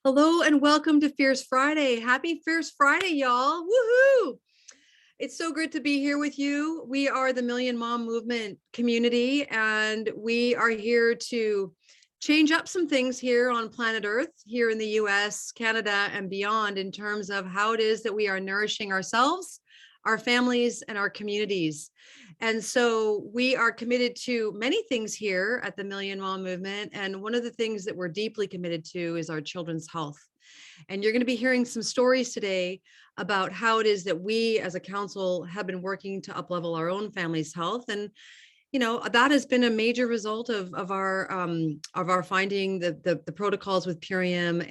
Hello and welcome to Fierce Friday. Happy Fierce Friday, y'all. Woohoo! It's so good to be here with you. We are the Million Mom Movement community, and we are here to change up some things here on planet Earth, here in the US, Canada, and beyond, in terms of how it is that we are nourishing ourselves, our families, and our communities. And so we are committed to many things here at the Million Mom Movement. And one of the things that we're deeply committed to is our children's health. And you're going to be hearing some stories today about how it is that we as a council have been working to uplevel our own family's health. And that has been a major result of our finding the protocols with Purium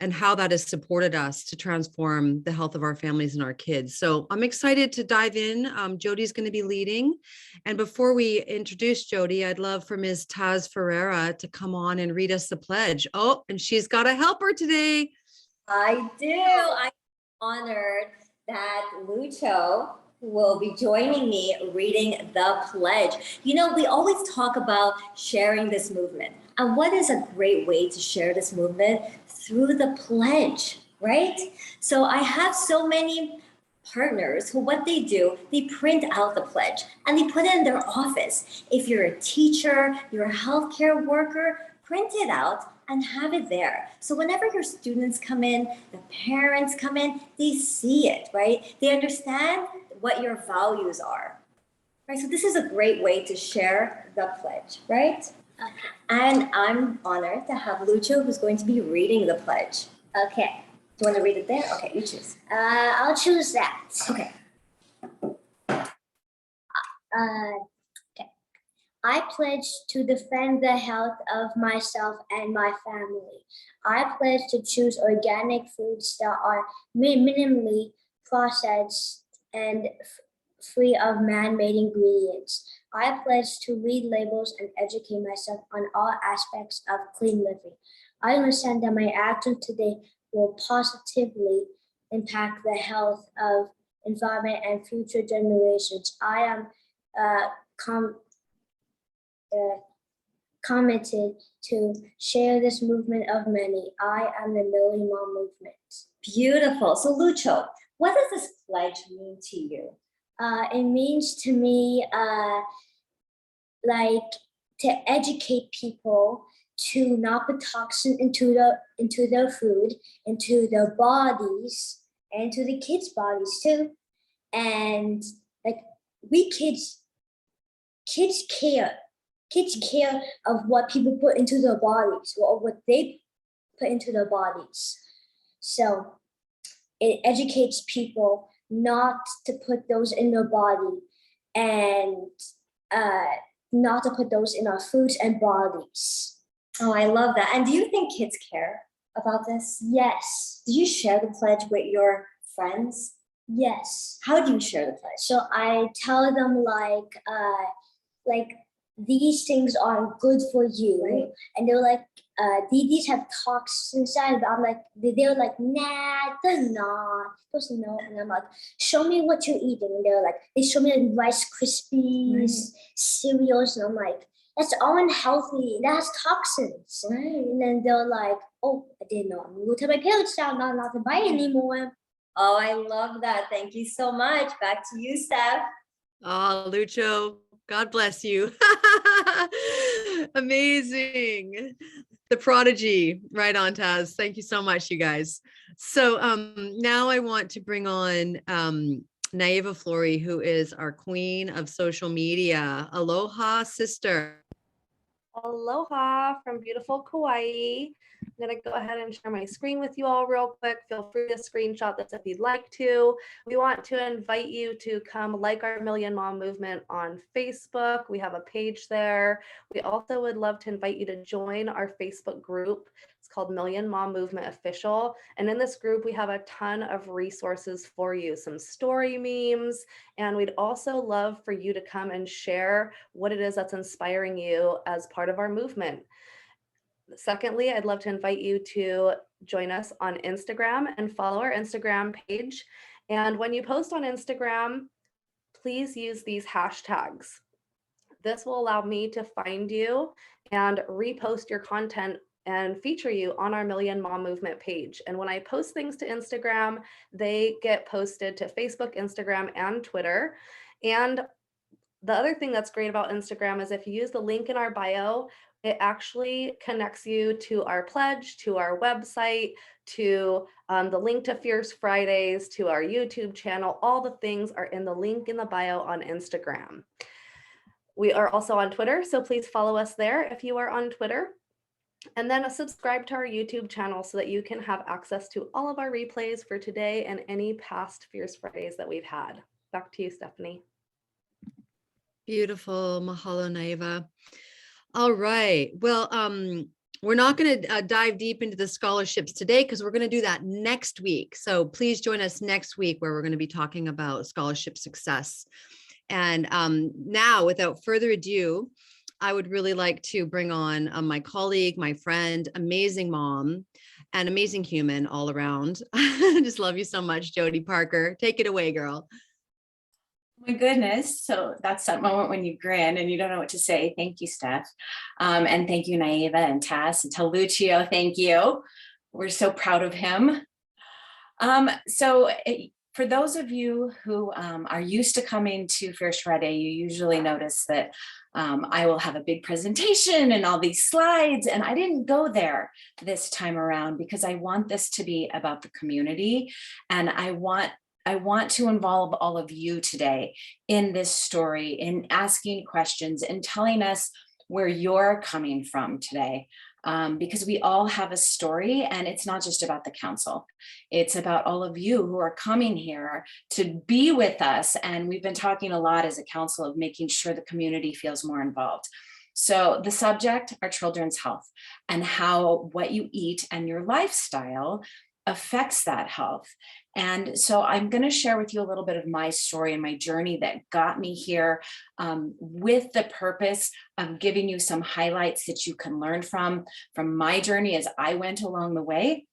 and how that has supported us to transform the health of our families and our kids. So I'm excited to dive in. Jodi's going to be leading. And before we introduce Jodi, I'd love for Ms. Taz Ferreira to come on and read us the pledge. Oh, and she's got a helper today. I do. I'm honored that Lucho will be joining me reading the pledge. We always talk about sharing this movement. And what is a great way to share this movement? Through the pledge, right? So I have so many partners who what they do, they print out the pledge and they put it in their office. If you're a teacher, you're a healthcare worker, print it out and have it there. So whenever your students come in, the parents come in, they see it, right? They understand what your values are, right? So this is a great way to share the pledge, right? Okay. And I'm honored to have Lucho, who's going to be reading the pledge. Okay. Do you want to read it there? Okay, you choose. I'll choose that. Okay. I pledge to defend the health of myself and my family. I pledge to choose organic foods that are minimally processed and free of man-made ingredients. I pledge to read labels and educate myself on all aspects of clean living. I understand that my actions today will positively impact the health of environment and future generations. I am committed to share this movement of many. I am the Million Mom Movement. Beautiful. So Lucho, what does this pledge mean to you? It means to me like to educate people to not put toxin into their food, into their bodies, and to the kids' bodies too. And like kids care. Kids care of what people put into their bodies or what they put into their bodies. So it educates people not to put those in their body and not to put those in our foods and bodies. Oh, I love that. And do you think kids care about this? Yes. Do you share the pledge with your friends? Yes. How do you share the pledge? So I tell them like these things are good for you, right? And they're like, these have toxins inside. But I'm like, they're like, nah, they're not. Supposed to know. And I'm like, show me what you're eating. And they're like, they show me like Rice Krispies, cereals, and I'm like, that's all unhealthy. That has toxins. Right. And then they're like, oh, I didn't know. I'm gonna go tell my parents now not to buy anymore. Oh, I love that. Thank you so much. Back to you, Steph. Oh, Lucho, God bless you. Amazing. The prodigy. Right on, Taz. Thank you so much, you guys. So now I want to bring on Naiva Flory, who is our queen of social media. Aloha, sister. Aloha from beautiful Kauai. I'm going to go ahead and share my screen with you all real quick. Feel free to screenshot this if you'd like to. We want to invite you to come like our Million Mom Movement on Facebook. We have a page there. We also would love to invite you to join our Facebook group. It's called Million Mom Movement Official. And in this group, we have a ton of resources for you, some story memes, and we'd also love for you to come and share what it is that's inspiring you as part of our movement. Secondly, I'd love to invite you to join us on Instagram and follow our Instagram page. And when you post on Instagram, please use these hashtags. This will allow me to find you and repost your content and feature you on our Million Mom Movement page. And when I post things to Instagram, they get posted to Facebook, Instagram, and Twitter. And the other thing that's great about Instagram is if you use the link in our bio, it actually connects you to our pledge, to our website, to the link to Fierce Fridays, to our YouTube channel. All the things are in the link in the bio on Instagram. We are also on Twitter, so please follow us there if you are on Twitter. And then subscribe to our YouTube channel so that you can have access to all of our replays for today and any past Fierce Fridays that we've had. Back to you, Stephanie. Beautiful. Mahalo, Naiva. All right. Well, we're not going to dive deep into the scholarships today because we're going to do that next week. So please join us next week where we're going to be talking about scholarship success. And now, without further ado, I would really like to bring on my colleague, my friend, amazing mom, and amazing human all around. I just love you so much, Jodi Parker. Take it away, girl. My goodness. So that's that moment when you grin and you don't know what to say. Thank you, Steph. And thank you, Naiva and Tess, and to Lucio. Thank you. We're so proud of him. For those of you who are used to coming to Fierce Friday, you usually notice that I will have a big presentation and all these slides, and I didn't go there this time around because I want this to be about the community, and I want to involve all of you today in this story, in asking questions and telling us where you're coming from today. Because we all have a story, and it's not just about the council. It's about all of you who are coming here to be with us. And we've been talking a lot as a council of making sure the community feels more involved. So the subject are children's health and how what you eat and your lifestyle affects that health. And so I'm going to share with you a little bit of my story and my journey that got me here, with the purpose of giving you some highlights that you can learn from my journey as I went along the way.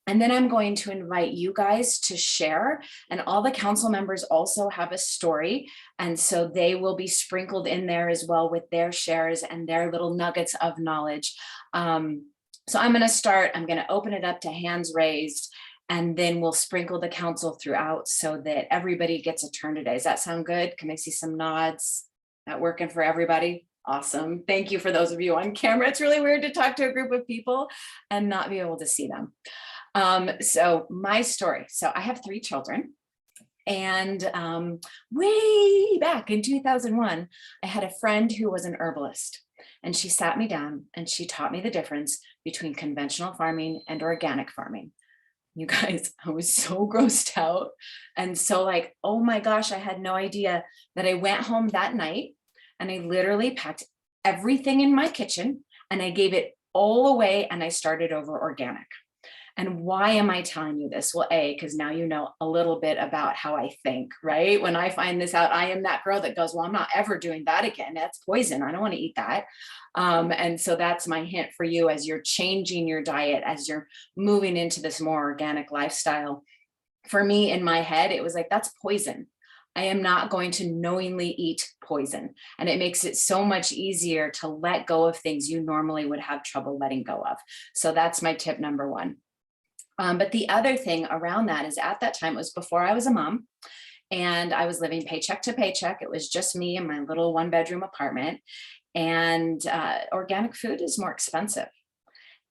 And then I'm going to invite you guys to share, and all the council members also have a story. And so they will be sprinkled in there as well with their shares and their little nuggets of knowledge. So I'm going to start, I'm going to open it up to hands raised, and then we'll sprinkle the council throughout so that everybody gets a turn today. Does that sound good? Can I see some nods? That working for everybody? Awesome. Thank you for those of you on camera. It's really weird to talk to a group of people and not be able to see them. So my story. So I have 3 children. And way back in 2001, I had a friend who was an herbalist. And she sat me down and she taught me the difference between conventional farming and organic farming. You guys, I was so grossed out. And so like, oh my gosh, I had no idea that I went home that night and I literally packed everything in my kitchen and I gave it all away and I started over organic. And why am I telling you this? Well, because now you know a little bit about how I think, right? When I find this out, I am that girl that goes, well, I'm not ever doing that again. That's poison. I don't want to eat that. And so that's my hint for you as you're changing your diet, as you're moving into this more organic lifestyle. For me, in my head, it was like, that's poison. I am not going to knowingly eat poison. And it makes it so much easier to let go of things you normally would have trouble letting go of. So that's my tip number 1. But the other thing around that is at that time, it was before I was a mom and I was living paycheck to paycheck. It was just me in my little 1-bedroom apartment, and organic food is more expensive.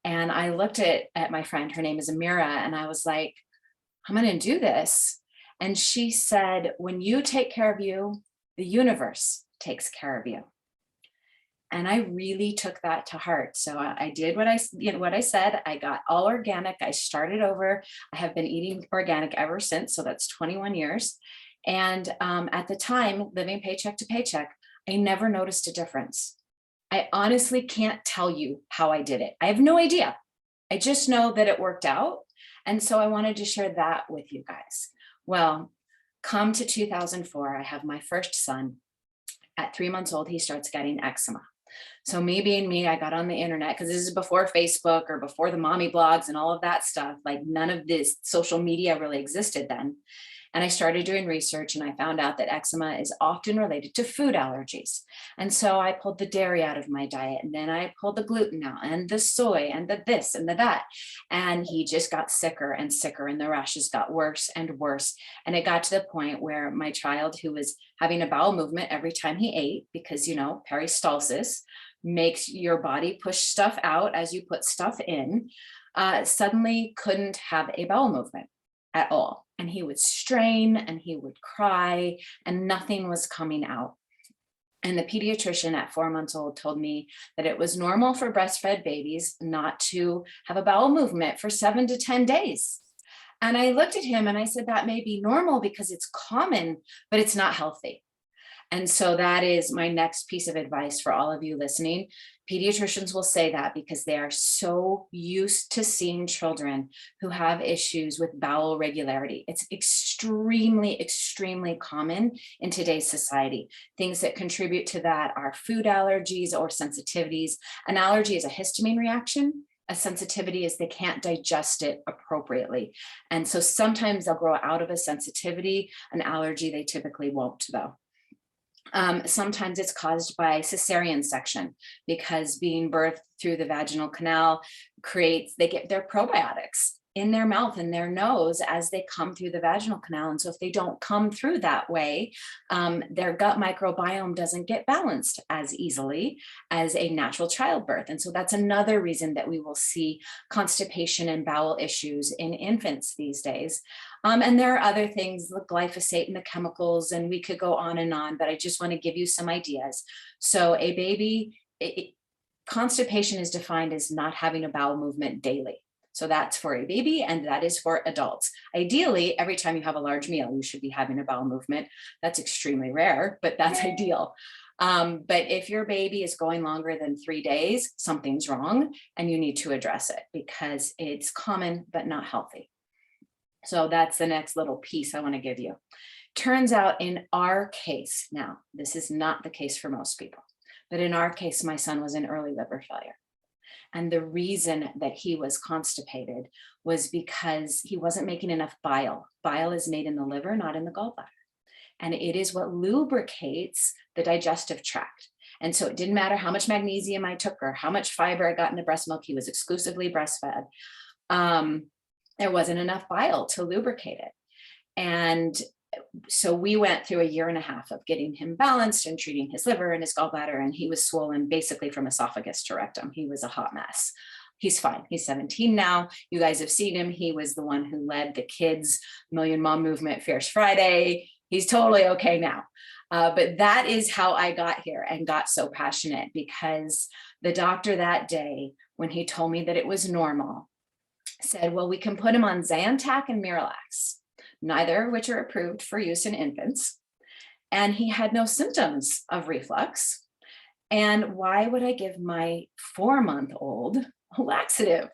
And I looked at my friend, her name is Amira, and I was like, I'm going to do this. And she said, when you take care of you, the universe takes care of you. And I really took that to heart. So I did what I said. I got all organic. I started over. I have been eating organic ever since. So that's 21 years. And at the time, living paycheck to paycheck, I never noticed a difference. I honestly can't tell you how I did it. I have no idea. I just know that it worked out. And so I wanted to share that with you guys. Well, come to 2004, I have my first son. At 3 months old, he starts getting eczema. So me being me, I got on the internet, because this is before Facebook or before the mommy blogs and all of that stuff. Like none of this social media really existed then. And I started doing research and I found out that eczema is often related to food allergies. And so I pulled the dairy out of my diet, and then I pulled the gluten out and the soy and the this and the that. And he just got sicker and sicker, and the rashes got worse and worse. And it got to the point where my child, who was having a bowel movement every time he ate, because, you know, peristalsis makes your body push stuff out as you put stuff in, suddenly couldn't have a bowel movement at all. And he would strain and he would cry and nothing was coming out. And the pediatrician at 4 months old told me that it was normal for breastfed babies not to have a bowel movement for 7 to 10 days. And I looked at him and I said, that may be normal because it's common, but it's not healthy. And so that is my next piece of advice for all of you listening. Pediatricians will say that because they are so used to seeing children who have issues with bowel regularity. It's extremely, extremely common in today's society. Things that contribute to that are food allergies or sensitivities. An allergy is a histamine reaction. A sensitivity is they can't digest it appropriately. And so sometimes they'll grow out of a sensitivity. An allergy, they typically won't though. Sometimes it's caused by cesarean section, because being birthed through the vaginal canal they get their probiotics in their mouth and their nose as they come through the vaginal canal. And so if they don't come through that way, their gut microbiome doesn't get balanced as easily as a natural childbirth. And so that's another reason that we will see constipation and bowel issues in infants these days. And there are other things, the glyphosate and the chemicals, and we could go on, but I just want to give you some ideas. So a baby, constipation is defined as not having a bowel movement daily. So that's for a baby and that is for adults. Ideally, every time you have a large meal, you should be having a bowel movement. That's extremely rare, but that's ideal. But if your baby is going longer than 3 days, something's wrong and you need to address it because it's common but not healthy. So that's the next little piece I want to give you. Turns out in our case, now this is not the case for most people, but in our case, my son was in early liver failure. And the reason that he was constipated was because he wasn't making enough bile. Bile is made in the liver, not in the gallbladder. And it is what lubricates the digestive tract. And so it didn't matter how much magnesium I took or how much fiber I got in the breast milk. He was exclusively breastfed. There wasn't enough bile to lubricate it. And so we went through 1.5 years of getting him balanced and treating his liver and his gallbladder, and he was swollen basically from esophagus to rectum. He was a hot mess. He's fine. He's 17 now. You guys have seen him. He was the one who led the kids' Million Mom Movement Fierce Friday. He's totally okay now. But that is how I got here and got so passionate, because the doctor that day, when he told me that it was normal, said, well, we can put him on Zantac and Miralax, neither of which are approved for use in infants. And he had no symptoms of reflux. And why would I give my 4-month-old a laxative?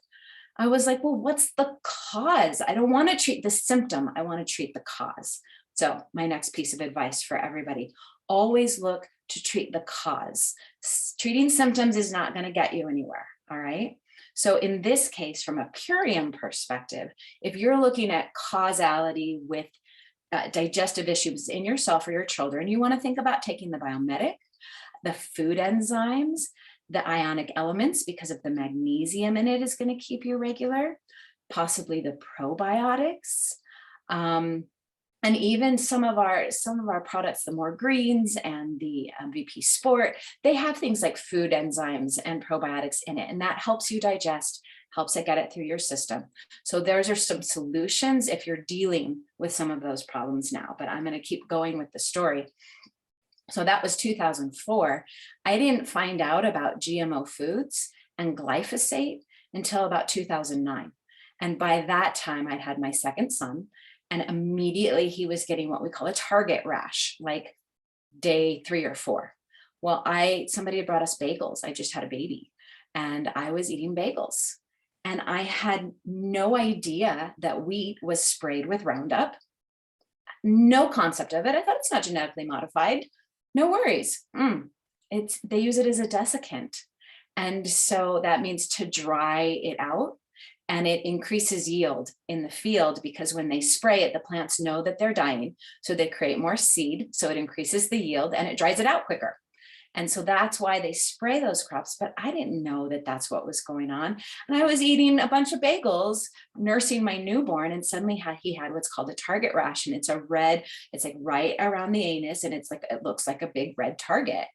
I was like, well, what's the cause? I don't want to treat the symptom. I want to treat the cause. So my next piece of advice for everybody, always look to treat the cause. Treating symptoms is not going to get you anywhere. All right. So in this case, from a Purium perspective, if you're looking at causality with digestive issues in yourself or your children, you want to think about taking the biometic, the food enzymes, the ionic elements, because of the magnesium in it is going to keep you regular, possibly the probiotics, and even some of our products, the more greens and the MVP Sport, they have things like food enzymes and probiotics in it, and that helps you digest, helps it get it through your system. So those are some solutions if you're dealing with some of those problems now, but I'm going to keep going with the story. So that was 2004. I didn't find out about GMO foods and glyphosate until about 2009. And by that time, I'd had my second son. And immediately he was getting what we call a target rash, like day 3 or 4. Well, somebody had brought us bagels. I just had a baby and I was eating bagels. And I had no idea that wheat was sprayed with Roundup. No concept of it. I thought it's not genetically modified. No worries. They use it as a desiccant. And so that means to dry it out and it increases yield in the field because when they spray it, the plants know that they're dying. So they create more seed. So it increases the yield and it dries it out quicker. And so that's why they spray those crops. But I didn't know that that's what was going on. And I was eating a bunch of bagels, nursing my newborn, and suddenly he had what's called a target rash. And it's a red, it's like right around the anus. And it's like, it looks like a big red target.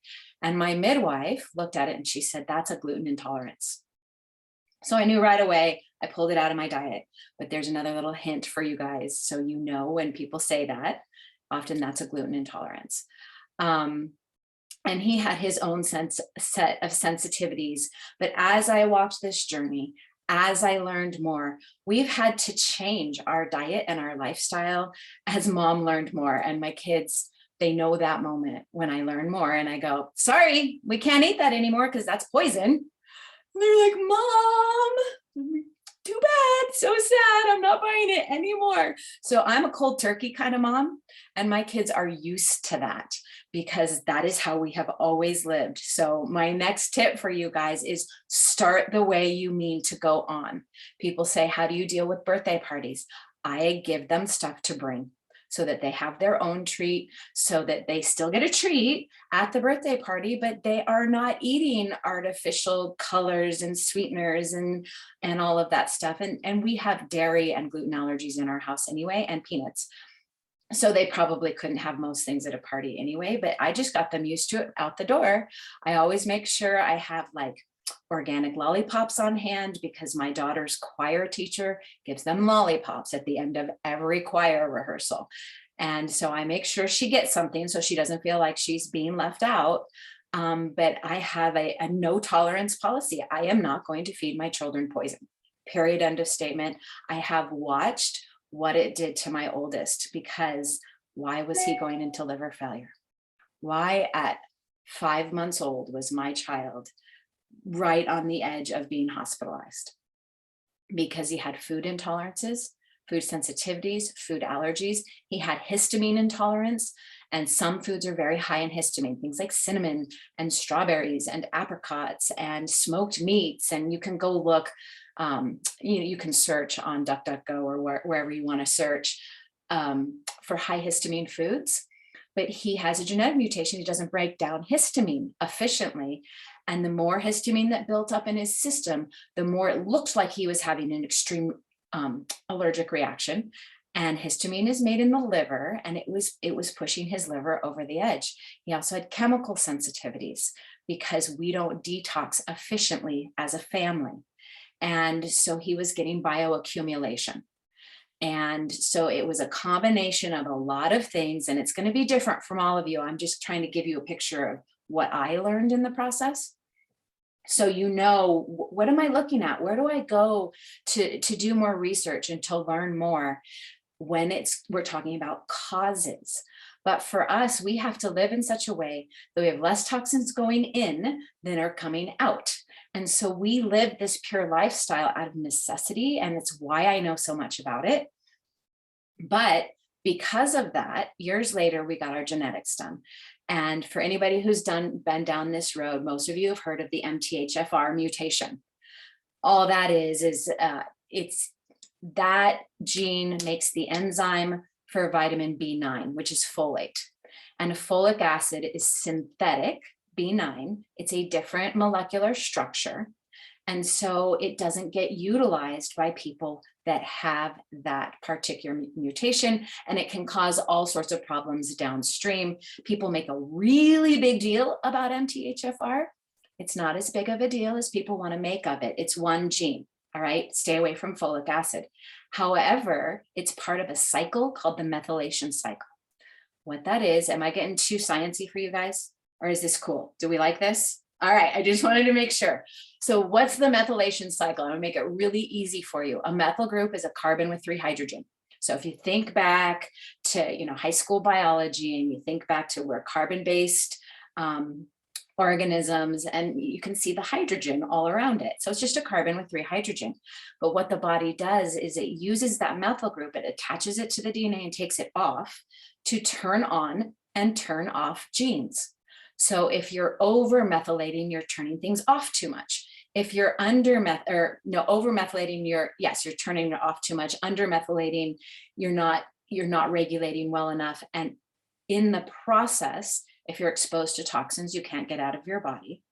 And my midwife looked at it and she said, that's a gluten intolerance. So I knew right away. I pulled it out of my diet. But there's another little hint for you guys. So you know when people say that, often that's a gluten intolerance. And he had his own set of sensitivities. But as I walked this journey, as I learned more, we've had to change our diet and our lifestyle as mom learned more. And my kids, they know that moment when I learn more and I go, sorry, we can't eat that anymore because that's poison. And they're like, Mom, too bad, so sad, I'm not buying it anymore. So I'm a cold turkey kind of mom, and my kids are used to that because that is how we have always lived. So my next tip for you guys is start the way you mean to go on. People say, how do you deal with birthday parties? I give them stuff to bring so that they have their own treat, so that they still get a treat at the birthday party, but they are not eating artificial colors and sweeteners and all of that stuff. And we have dairy and gluten allergies in our house anyway, and peanuts. So they probably couldn't have most things at a party anyway, but I just got them used to it out the door. I always make sure I have like organic lollipops on hand because my daughter's choir teacher gives them lollipops at the end of every choir rehearsal. And so I make sure she gets something so she doesn't feel like she's being left out. But I have a no tolerance policy. I am not going to feed my children poison, period, end of statement. I have watched what it did to my oldest, because why was he going into liver failure? Why at 5 months old was my child right on the edge of being hospitalized? Because he had food intolerances, food sensitivities, food allergies. He had histamine intolerance, and some foods are very high in histamine, things like cinnamon and strawberries and apricots and smoked meats. And you can go look, you can search on DuckDuckGo or wherever you want to search for high histamine foods. But he has a genetic mutation. He doesn't break down histamine efficiently. And the more histamine that built up in his system, the more it looked like he was having an extreme allergic reaction. And histamine is made in the liver, and it was pushing his liver over the edge. He also had chemical sensitivities because we don't detox efficiently as a family. And so he was getting bioaccumulation. And so it was a combination of a lot of things, and it's going to be different from all of you. I'm just trying to give you a picture of what I learned in the process. So, what am I looking at? Where do I go to do more research and to learn more when we're talking about causes? But for us, we have to live in such a way that we have less toxins going in than are coming out. And so we live this pure lifestyle out of necessity, and it's why I know so much about it. But because of that, years later, we got our genetics done. And for anybody who's been down this road, most of you have heard of the Mthfr mutation. All that is it's that gene makes the enzyme for vitamin B9, which is folate. And folic acid is synthetic B9. It's a different molecular structure. And so it doesn't get utilized by people that have that particular mutation, and it can cause all sorts of problems downstream. People make a really big deal about MTHFR. It's not as big of a deal as people want to make of it. It's one gene, all right? Stay away from folic acid. However, it's part of a cycle called the methylation cycle. What that is, am I getting too sciencey for you guys? Or is this cool? Do we like this? All right, I just wanted to make sure. So what's the methylation cycle? I'm gonna make it really easy for you. A methyl group is a carbon with 3 hydrogen. So if you think back to high school biology, and you think back to where carbon-based organisms, and you can see the hydrogen all around it. So it's just a carbon with 3 hydrogen. But what the body does is it uses that methyl group, it attaches it to the DNA and takes it off to turn on and turn off genes. So if you're over methylating, you're turning things off too much. If you're over methylating, you're turning it off too much. Under methylating, you're not regulating well enough. And in the process, if you're exposed to toxins you can't get out of your body,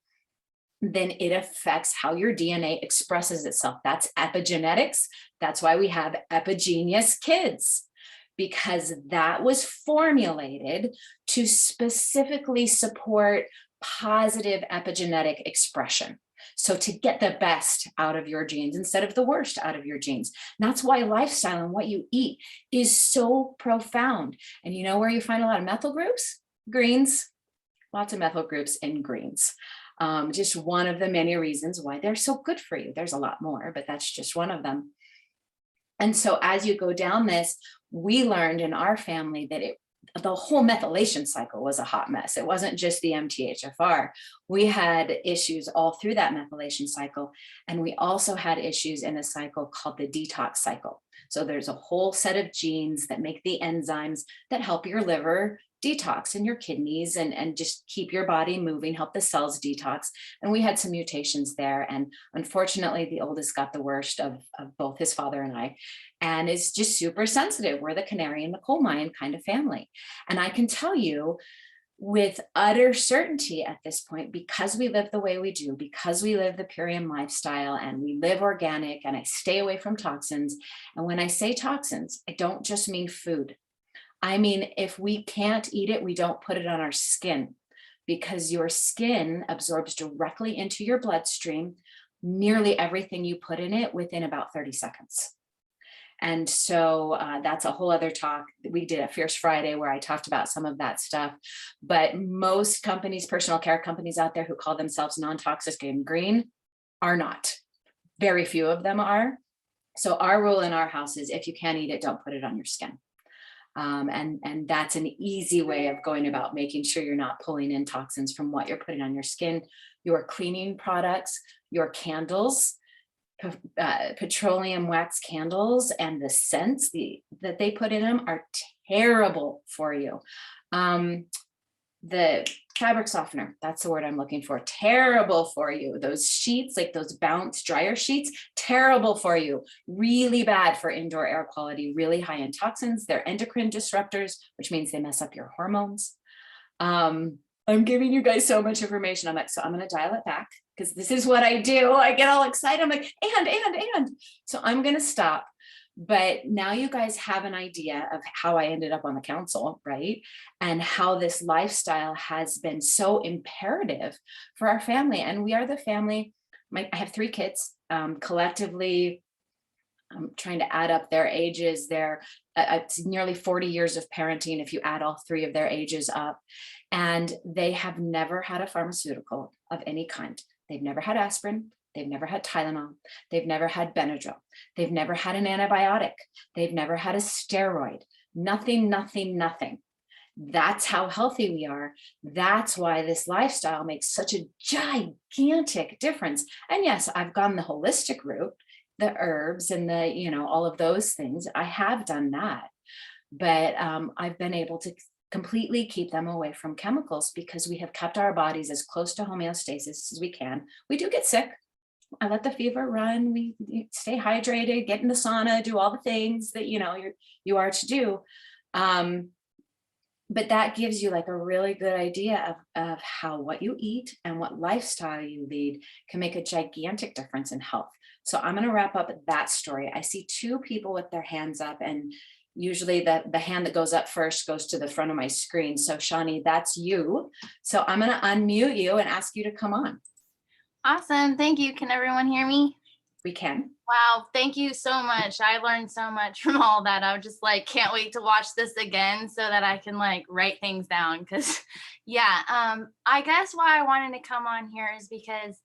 then it affects how your DNA expresses itself. That's epigenetics. That's why we have epigenius kids, because that was formulated to specifically support positive epigenetic expression. So to get the best out of your genes instead of the worst out of your genes. And that's why lifestyle and what you eat is so profound. And you know where you find a lot of methyl groups? Greens. Lots of methyl groups in greens. Just one of the many reasons why they're so good for you. There's a lot more, but that's just one of them. And so as you go down this, we learned in our family that the whole methylation cycle was a hot mess. It wasn't just the MTHFR. We had issues all through that methylation cycle. And we also had issues in a cycle called the detox cycle. So there's a whole set of genes that make the enzymes that help your liver detox and your kidneys and just keep your body moving, help the cells detox. And we had some mutations there. And unfortunately, the oldest got the worst of both his father and I, and is just super sensitive. We're the canary in the coal mine kind of family. And I can tell you with utter certainty at this point, because we live the way we do, because we live the Purium lifestyle and we live organic and I stay away from toxins. And when I say toxins, I don't just mean food. I mean, if we can't eat it, we don't put it on our skin, because your skin absorbs directly into your bloodstream nearly everything you put in it within about 30 seconds. And so that's a whole other talk we did at Fierce Friday where I talked about some of that stuff. But most companies, personal care companies out there who call themselves non-toxic and green are not. Very few of them are. So our rule in our house is if you can't eat it, don't put it on your skin. And that's an easy way of going about making sure you're not pulling in toxins from what you're putting on your skin. Your cleaning products, your candles, petroleum wax candles, and the scents that they put in them are terrible for you. The fabric softener, that's the word I'm looking for, terrible for you. Those sheets, like those bounce dryer sheets, terrible for you. Really bad for indoor air quality, really high in toxins. They're endocrine disruptors, which means they mess up your hormones. I'm giving you guys so much information on that, so I'm going to dial it back because this is what I do. I get all excited. I'm like, and. So I'm going to stop. But now you guys have an idea of how I ended up on the council, right? And how this lifestyle has been so imperative for our family. And we are the family. I have 3 kids. Collectively, I'm trying to add up their ages. It's nearly 40 years of parenting if you add all 3 of their ages up. And they have never had a pharmaceutical of any kind. They've never had aspirin. They've never had Tylenol. They've never had Benadryl. They've never had an antibiotic. They've never had a steroid. Nothing. That's how healthy we are. That's why this lifestyle makes such a gigantic difference. And yes, I've gone the holistic route, the herbs and all of those things. I have done that, but I've been able to completely keep them away from chemicals because we have kept our bodies as close to homeostasis as we can. We do get sick. I let the fever run. We stay hydrated, get in the sauna, do all the things that you are to do. But that gives you like a really good idea of how what you eat and what lifestyle you lead can make a gigantic difference in health. So I'm going to wrap up that story. I see 2 people with their hands up, and usually the hand that goes up first goes to the front of my screen. So Shawnee, that's you. So I'm going to unmute you and ask you to come on. Awesome. Thank you. Can everyone hear me? We can. Wow. Thank you so much. I learned so much from all that. I was just like, can't wait to watch this again so that I can like write things down. Cause I guess why I wanted to come on here is because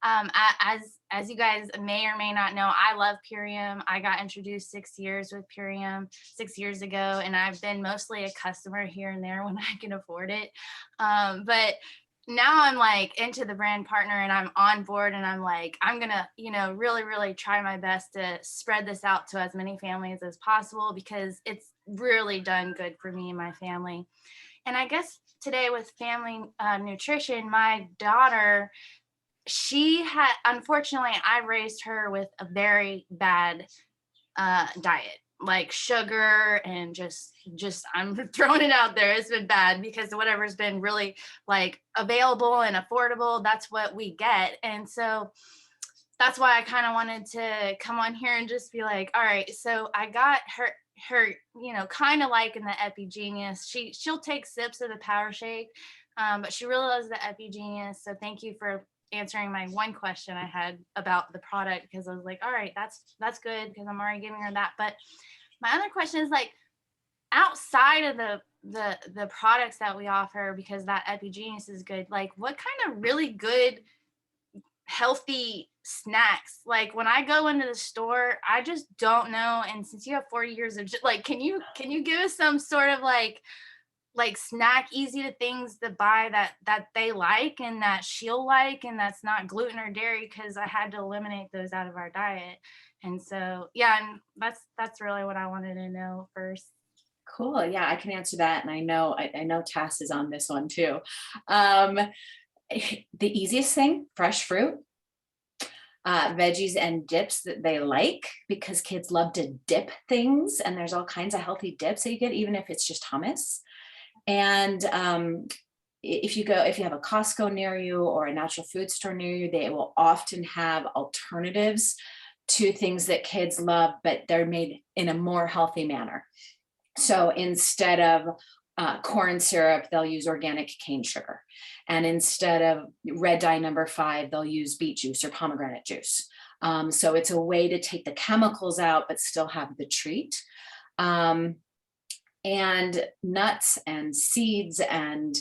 as you guys may or may not know, I love Purium. I got introduced 6 years with Purium 6 years ago, and I've been mostly a customer here and there when I can afford it. But now I'm like into the brand partner and I'm on board, and I'm like, I'm gonna, really, really try my best to spread this out to as many families as possible because it's really done good for me and my family. And I guess today with family nutrition, my daughter she had, unfortunately, I raised her with a very bad diet, like sugar and just I'm throwing it out there. It's been bad because whatever's been really like available and affordable, that's what we get. And so that's why I kind of wanted to come on here and just be like, all right, so I got her, you know, kind of like in the Epigenius. She'll take sips of the power shake, but she really loves the Epigenius. So thank you for answering my one question I had about the product, because I was like, all right, that's good because I'm already giving her that. But my other question is like, outside of the products that we offer, because that Epigenius is good, like what kind of really good healthy snacks, like when I go into the store, I just don't know. And since you have 40 years of like, can you give us some sort of like snack, easy to things to buy that they like and that she'll like and that's not gluten or dairy, because I had to eliminate those out of our diet. And so yeah, and that's really what I wanted to know first. Cool. Yeah, I can answer that. And I know Tass is on this one too. The easiest thing, fresh fruit, veggies and dips that they like, because kids love to dip things, and there's all kinds of healthy dips that you get, even if it's just hummus. And if you have a Costco near you or a natural food store near you, they will often have alternatives to things that kids love, but they're made in a more healthy manner. So instead of corn syrup, they'll use organic cane sugar. And instead of red dye number 5, they'll use beet juice or pomegranate juice. So it's a way to take the chemicals out, but still have the treat. And nuts and seeds and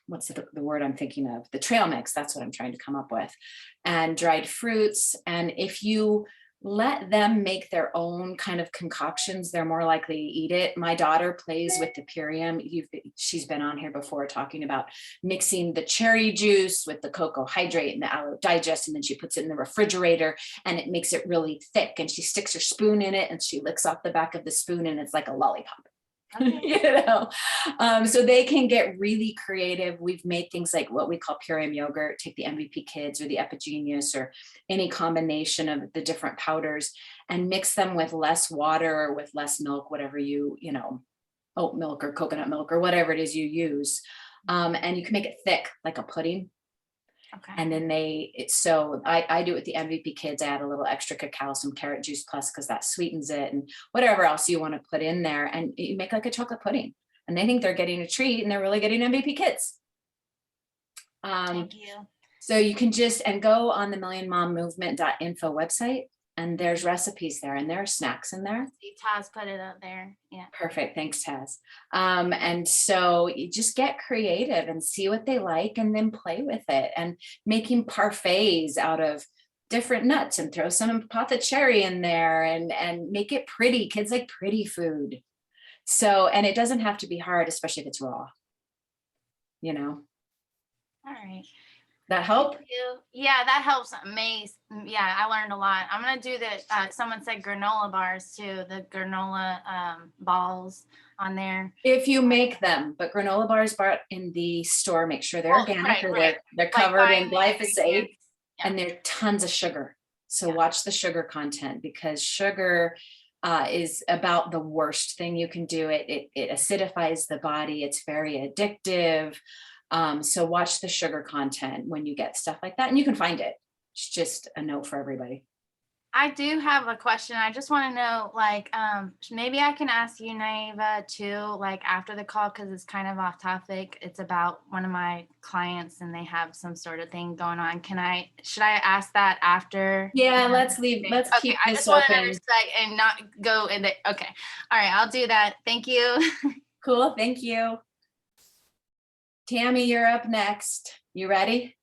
what's the word I'm thinking of? The trail mix, that's what I'm trying to come up with. And dried fruits. And if you let them make their own kind of concoctions, they're more likely to eat it. My daughter plays with the Purium. She's been on here before talking about mixing the cherry juice with the cocoa hydrate and the aloe digest, and then she puts it in the refrigerator and it makes it really thick, and she sticks her spoon in it and she licks off the back of the spoon and it's like a lollipop. Okay. So they can get really creative. We've made things like what we call Purium yogurt, take the MVP Kids or the Epigenius or any combination of the different powders and mix them with less water or with less milk, whatever oat milk or coconut milk or whatever it is you use. And you can make it thick like a pudding. Okay. And then I do it with the MVP Kids. I add a little extra cacao, some carrot juice plus, because that sweetens it, and whatever else you want to put in there. And you make like a chocolate pudding, and they think they're getting a treat, and they're really getting MVP Kids. Thank you. So you can go on the millionmommovement.info website, and there's recipes there, and there are snacks in there. See, Taz put it up there. Yeah. Perfect. Thanks, Taz. And so you just get creative and see what they like and then play with it, and making parfaits out of different nuts and throw some pata cherry in there and make it pretty. Kids like pretty food. So, and it doesn't have to be hard, especially if it's raw, All right. That help? Thank you. Yeah, that helps. Amazing. Yeah, I learned a lot. I'm gonna do the. Someone said granola bars too. The granola balls on there. If you make them, but granola bars bought in the store, make sure they're organic, or they're covered in glyphosate, and they're tons of sugar. So watch the sugar content, because sugar is about the worst thing you can do. It acidifies the body. It's very addictive. So watch the sugar content when you get stuff like that, and you can find it. It's just a note for everybody. I do have a question. I just want to know, like, maybe I can ask you, Naiva, too, like after the call, because it's kind of off topic. It's about one of my clients and they have some sort of thing going on. Should I ask that after? Yeah, let's leave. Let's keep this I just open. want to respect and not go in the, okay. All right, I'll do that. Thank you. Cool. Thank you. Tammy, you're up next. You ready?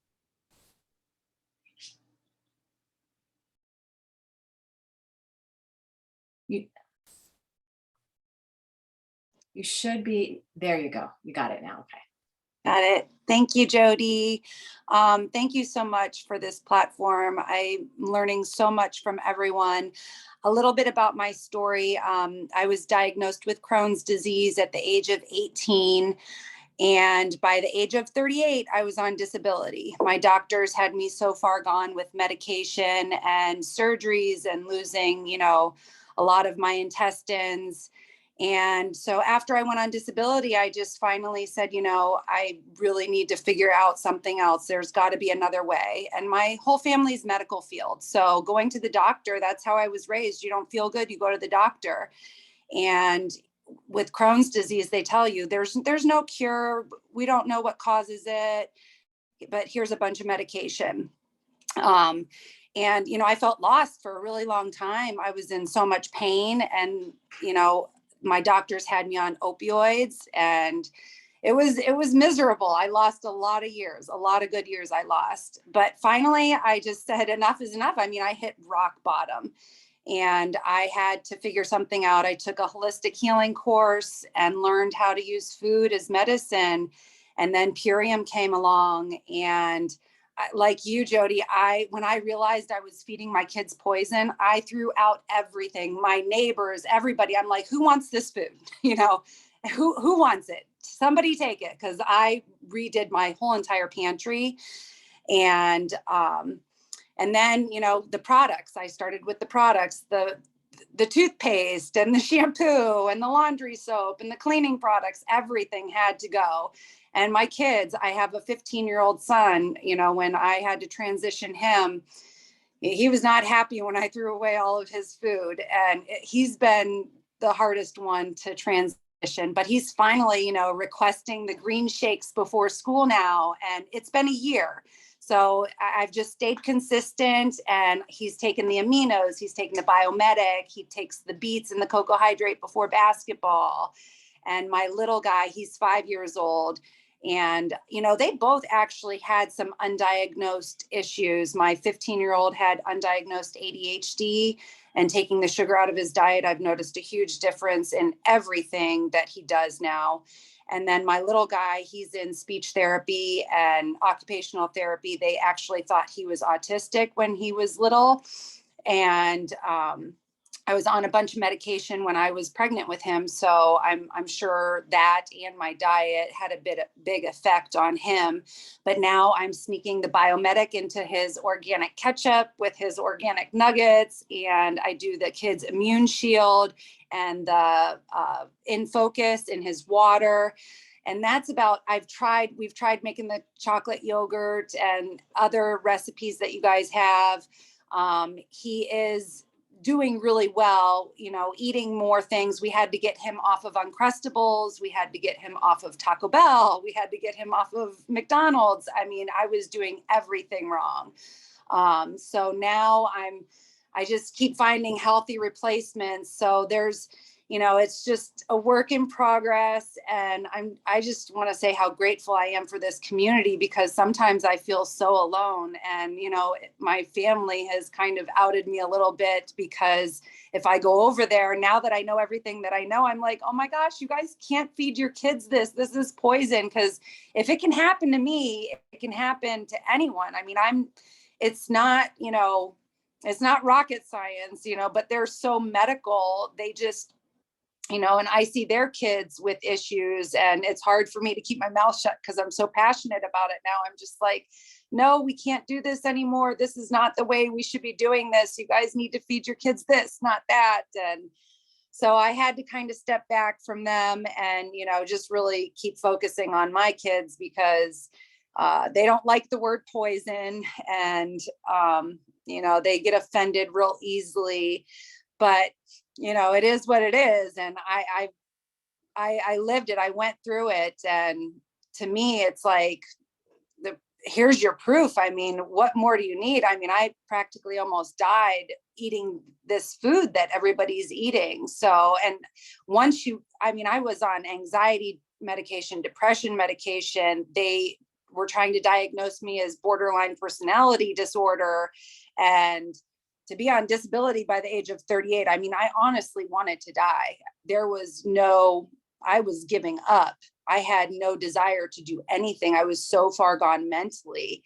You should be, there you go. You got it now, okay. Got it. Thank you, Jodi. Thank you so much for this platform. I'm learning so much from everyone. A little bit about my story. I was diagnosed with Crohn's disease at the age of 18. And by the age of 38, I was on disability. My doctors had me so far gone with medication and surgeries and losing, a lot of my intestines. And so after I went on disability, I just finally said, I really need to figure out something else. There's got to be another way. And my whole family's medical field. So going to the doctor, that's how I was raised. You don't feel good, you go to the doctor. And with Crohn's disease, they tell you there's no cure. We don't know what causes it, but here's a bunch of medication. And, I felt lost for a really long time. I was in so much pain, and, my doctors had me on opioids, and it was miserable. I lost a lot of years, a lot of good years I lost. But finally, I just said enough is enough. I mean, I hit rock bottom. And I had to figure something out. I took a holistic healing course and learned how to use food as medicine. And then Purium came along. And like you, Jodi, when I realized I was feeding my kids poison, I threw out everything, my neighbors, everybody. I'm like, who wants this food? Who wants it? Somebody take it. Because I redid my whole entire pantry. And then, the products, I started with the products, the toothpaste and the shampoo and the laundry soap and the cleaning products, everything had to go. And my kids, I have a 15-year-old son, when I had to transition him, he was not happy when I threw away all of his food. And he's been the hardest one to transition, but he's finally, requesting the green shakes before school now. And it's been a year. So I've just stayed consistent, and he's taken the aminos, he's taken the biomedic, he takes the beets and the cocoa hydrate before basketball. And my little guy, he's 5 years old. And, they both actually had some undiagnosed issues. My 15-year-old had undiagnosed ADHD, and taking the sugar out of his diet, I've noticed a huge difference in everything that he does now. And then my little guy, he's in speech therapy and occupational therapy. They actually thought he was autistic when he was little. And I was on a bunch of medication when I was pregnant with him. So I'm sure that and my diet had a big effect on him. But now I'm sneaking the biomedic into his organic ketchup with his organic nuggets. And I do the kids' immune shield and the In Focus in his water. And that's about, we've tried making the chocolate yogurt and other recipes that you guys have. He is doing really well, eating more things. We had to get him off of Uncrustables. We had to get him off of Taco Bell. We had to get him off of McDonald's. I mean, I was doing everything wrong. So now I just keep finding healthy replacements. So there's, it's just a work in progress. And I just want to say how grateful I am for this community, because sometimes I feel so alone. And, my family has kind of outed me a little bit, because if I go over there, now that I know everything that I know, I'm like, oh my gosh, you guys can't feed your kids this. This is poison. Because if it can happen to me, it can happen to anyone. I mean, it's not, it's not rocket science, but they're so medical. They just, and I see their kids with issues, and it's hard for me to keep my mouth shut because I'm so passionate about it now. I'm just like, no, we can't do this anymore. This is not the way we should be doing this. You guys need to feed your kids this, not that. And so I had to kind of step back from them and, just really keep focusing on my kids, because they don't like the word poison, and, they get offended real easily. But it is what it is. And I lived it. I went through it. And to me, it's like, here's your proof. I mean, what more do you need? I mean, I practically almost died eating this food that everybody's eating. So, and I was on anxiety medication, depression medication. They were trying to diagnose me as borderline personality disorder. And to be on disability by the age of 38, I mean, I honestly wanted to die. I was giving up. I had no desire to do anything. I was so far gone mentally.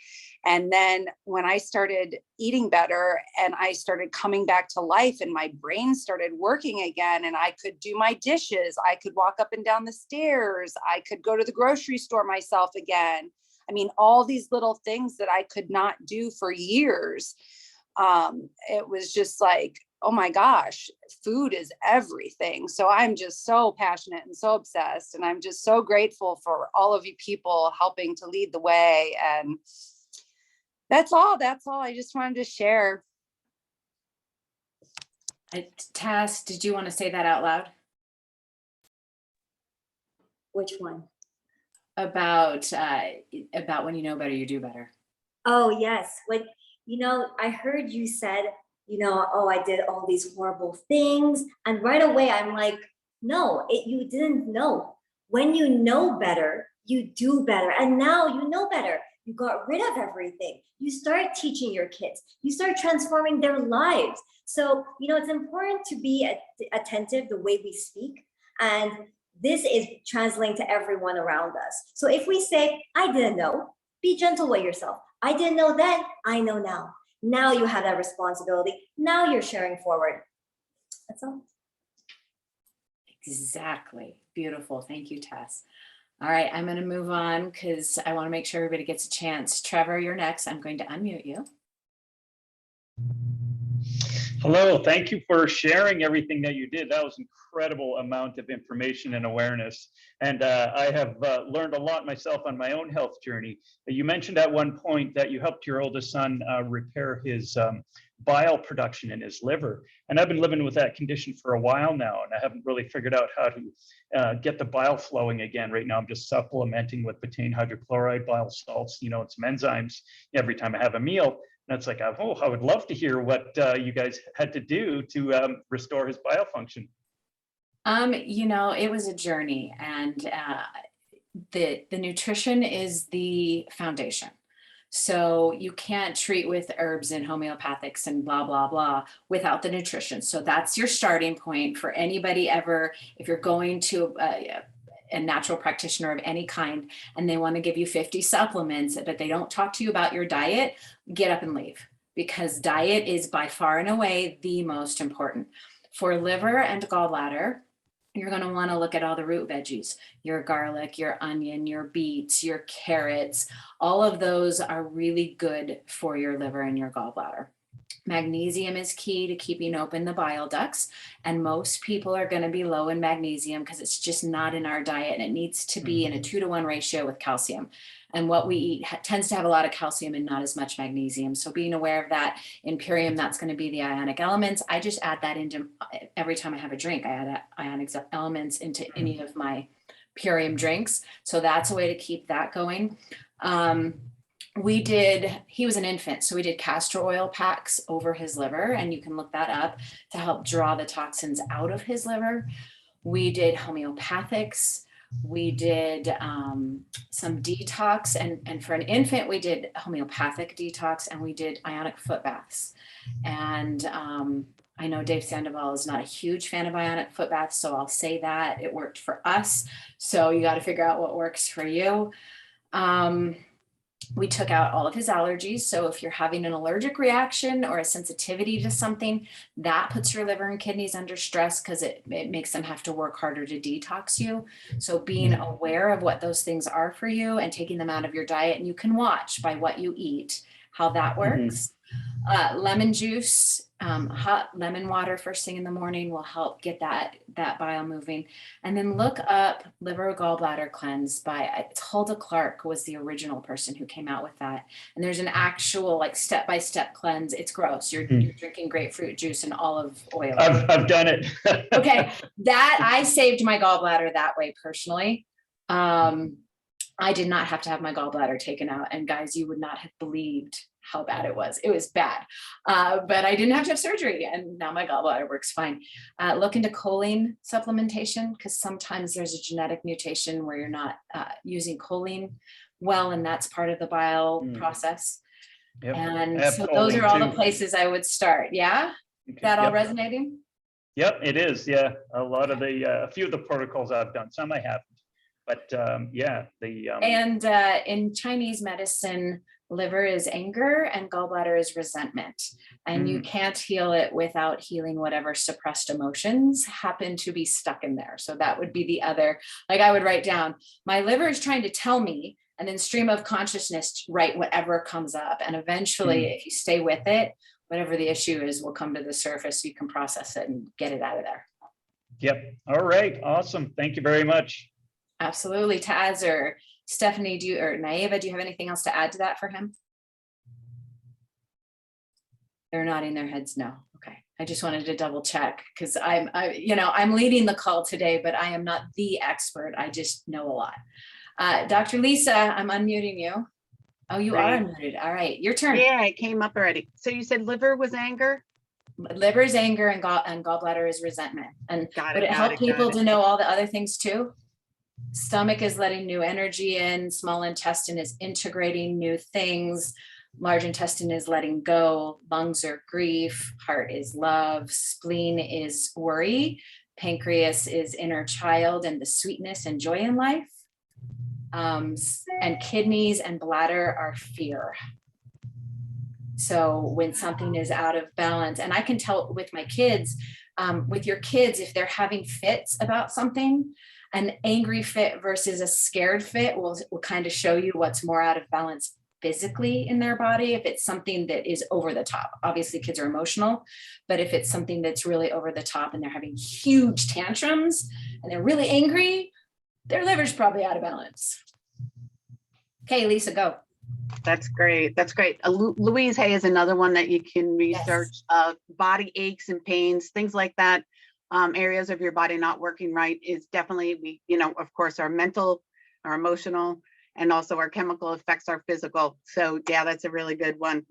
And then when I started eating better and I started coming back to life and my brain started working again and I could do my dishes, I could walk up and down the stairs, I could go to the grocery store myself again. I mean, all these little things that I could not do for years. It was just like, oh my gosh, food is everything. So I'm just so passionate and so obsessed. And I'm just so grateful for all of you people helping to lead the way. And that's all. I just wanted to share. Tass, did you want to say that out loud? Which one? About when you know better, you do better. Oh, yes. When, I heard you said, oh, I did all these horrible things. And right away, I'm like, no, you didn't know. When you know better, you do better. And now you know better. You got rid of everything. You start teaching your kids. You start transforming their lives. So, it's important to be attentive the way we speak. And this is translating to everyone around us. So if we say, I didn't know, be gentle with yourself. I didn't know then, I know now. Now you have that responsibility. Now you're sharing forward. That's all. Exactly. Beautiful. Thank you, Tess. All right, I'm going to move on because I want to make sure everybody gets a chance. Trevor, you're next. I'm going to unmute you. Hello, thank you for sharing everything that you did. That was an incredible amount of information and awareness. And I have learned a lot myself on my own health journey. You mentioned at one point that you helped your oldest son repair his bile production in his liver. And I've been living with that condition for a while now, and I haven't really figured out how to get the bile flowing again. Right now, I'm just supplementing with betaine hydrochloride, bile salts, and some enzymes every time I have a meal. And it's like, oh, I would love to hear what you guys had to do to restore his bile function. It was a journey, and the nutrition is the foundation. So you can't treat with herbs and homeopathics and blah, blah, blah without the nutrition. So that's your starting point for anybody ever, if you're going to a natural practitioner of any kind and they want to give you 50 supplements, but they don't talk to you about your diet, get up and leave, because diet is by far and away the most important. For liver and gallbladder, you're going to want to look at all the root veggies, your garlic, your onion, your beets, your carrots. All of those are really good for your liver and your gallbladder. Magnesium is key to keeping open the bile ducts. And most people are going to be low in magnesium because it's just not in our diet, and it needs to be in a 2-to-1 ratio with calcium. And what we eat tends to have a lot of calcium and not as much magnesium. So being aware of that. In Purium, that's going to be the ionic elements. I just add that into every time I have a drink. I add ionic elements into any of my Purium drinks. So that's a way to keep that going. He was an infant, so we did castor oil packs over his liver, and you can look that up to help draw the toxins out of his liver. We did homeopathics. We did some detox, and for an infant, we did homeopathic detox, and we did ionic foot baths. And I know Dave Sandoval is not a huge fan of ionic foot baths, so I'll say that it worked for us. So you got to figure out what works for you. We took out all of his allergies. So if you're having an allergic reaction or a sensitivity to something, that puts your liver and kidneys under stress because it makes them have to work harder to detox you. So being aware of what those things are for you and taking them out of your diet, and you can watch by what you eat, how that works. Lemon juice, hot lemon water first thing in the morning will help get that bile moving. And then look up liver gallbladder cleanse by Hulda Clark was the original person who came out with that. And there's an actual step-by-step cleanse. It's gross. You're drinking grapefruit juice and olive oil. I've done it. Okay, that I saved my gallbladder that way personally. I did not have to have my gallbladder taken out, and guys, you would not have believed how bad it was. It was bad, but I didn't have to have surgery, and now my gallbladder works fine. Look into choline supplementation, because sometimes there's a genetic mutation where you're not using choline well, and that's part of the bile process. Yep. And so those are all the places I would start. Yeah, Okay. that all resonating? Yep, it is. Yeah, a lot of a few of the protocols I've done, some I haven't. But yeah, and in Chinese medicine, Liver is anger and gallbladder is resentment. And you can't heal it without healing whatever suppressed emotions happen to be stuck in there. So that would be the other, like I would write down, my liver is trying to tell me, and then stream of consciousness, write whatever comes up. And eventually, if you stay with it, whatever the issue is will come to the surface. So you can process it and get it out of there. Yep. All right. Awesome. Thank you very much. Absolutely. Taz or Stephanie, or Naeva, do you have anything else to add to that for him? They're nodding their heads no. Okay. I just wanted to double check because I'm leading the call today, but I am not the expert. I just know a lot. Dr. Lisa, I'm unmuting you. Oh, you are unmuted. All right, your turn. Yeah, it came up already. So you said liver was anger? Liver is anger and gallbladder is resentment. And would it help people to know all the other things too? Stomach is letting new energy in. Small intestine is integrating new things. Large intestine is letting go. Lungs are grief. Heart is love. Spleen is worry. Pancreas is inner child and the sweetness and joy in life. And kidneys and bladder are fear. So when something is out of balance, and I can tell with my kids, with your kids, if they're having fits about something, an angry fit versus a scared fit will kind of show you what's more out of balance physically in their body. If it's something that is over the top, obviously kids are emotional, but if it's something that's really over the top and they're having huge tantrums and they're really angry, their liver's probably out of balance. Okay, Lisa, go. That's great. That's great. Louise Hay is another one that you can research. Yes. Body aches and pains, things like that. Areas of your body not working right is definitely, of course, our mental, our emotional, and also our chemical affects our physical. So yeah, that's a really good one.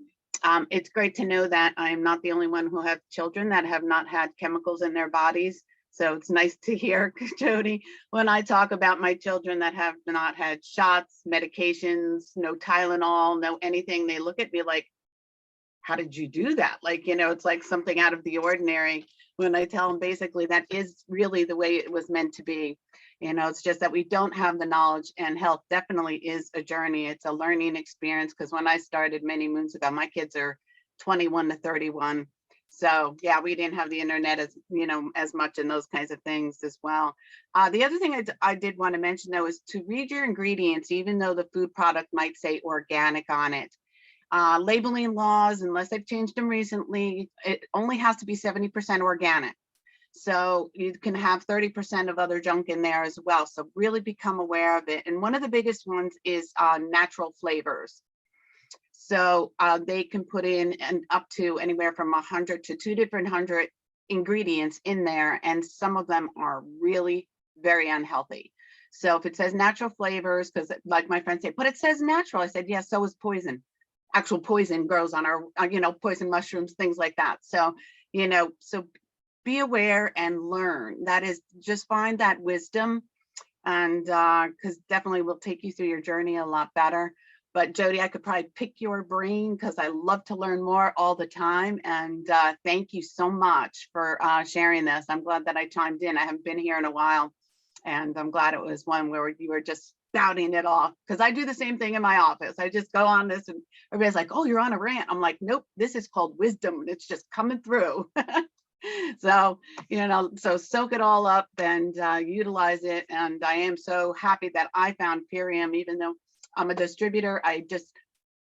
It's great to know that I am not the only one who have children that have not had chemicals in their bodies. So it's nice to hear, Jodi, when I talk about my children that have not had shots, medications, no Tylenol, no anything, they look at me like, how did you do that? Like, it's like something out of the ordinary when I tell them basically that is really the way it was meant to be. It's just that we don't have the knowledge, and health definitely is a journey. It's a learning experience because when I started many moons ago, my kids are 21 to 31. So yeah, we didn't have the internet as much and those kinds of things as well. The other thing I did want to mention though is to read your ingredients, even though the food product might say organic on it. Labeling laws, unless they've changed them recently, it only has to be 70% organic. So you can have 30% of other junk in there as well. So really become aware of it. And one of the biggest ones is natural flavors. So they can put in up to anywhere from 100 to 200 ingredients in there. And some of them are really very unhealthy. So if it says natural flavors, because like my friends say, but it says natural. I said, yes, so is poison. Actual poison grows on our, poison mushrooms, things like that. So, so be aware and learn. That is, just find that wisdom, and because definitely will take you through your journey a lot better. But Jodi, I could probably pick your brain because I love to learn more all the time. And thank you so much for sharing this. I'm glad that I chimed in. I haven't been here in a while, and I'm glad it was one where you were just spouting it off, because I do the same thing in my office. I just go on this and everybody's like, oh, you're on a rant. I'm like, nope, this is called wisdom. It's just coming through. So, so soak it all up and utilize it. And I am so happy that I found Purium, even though I'm a distributor.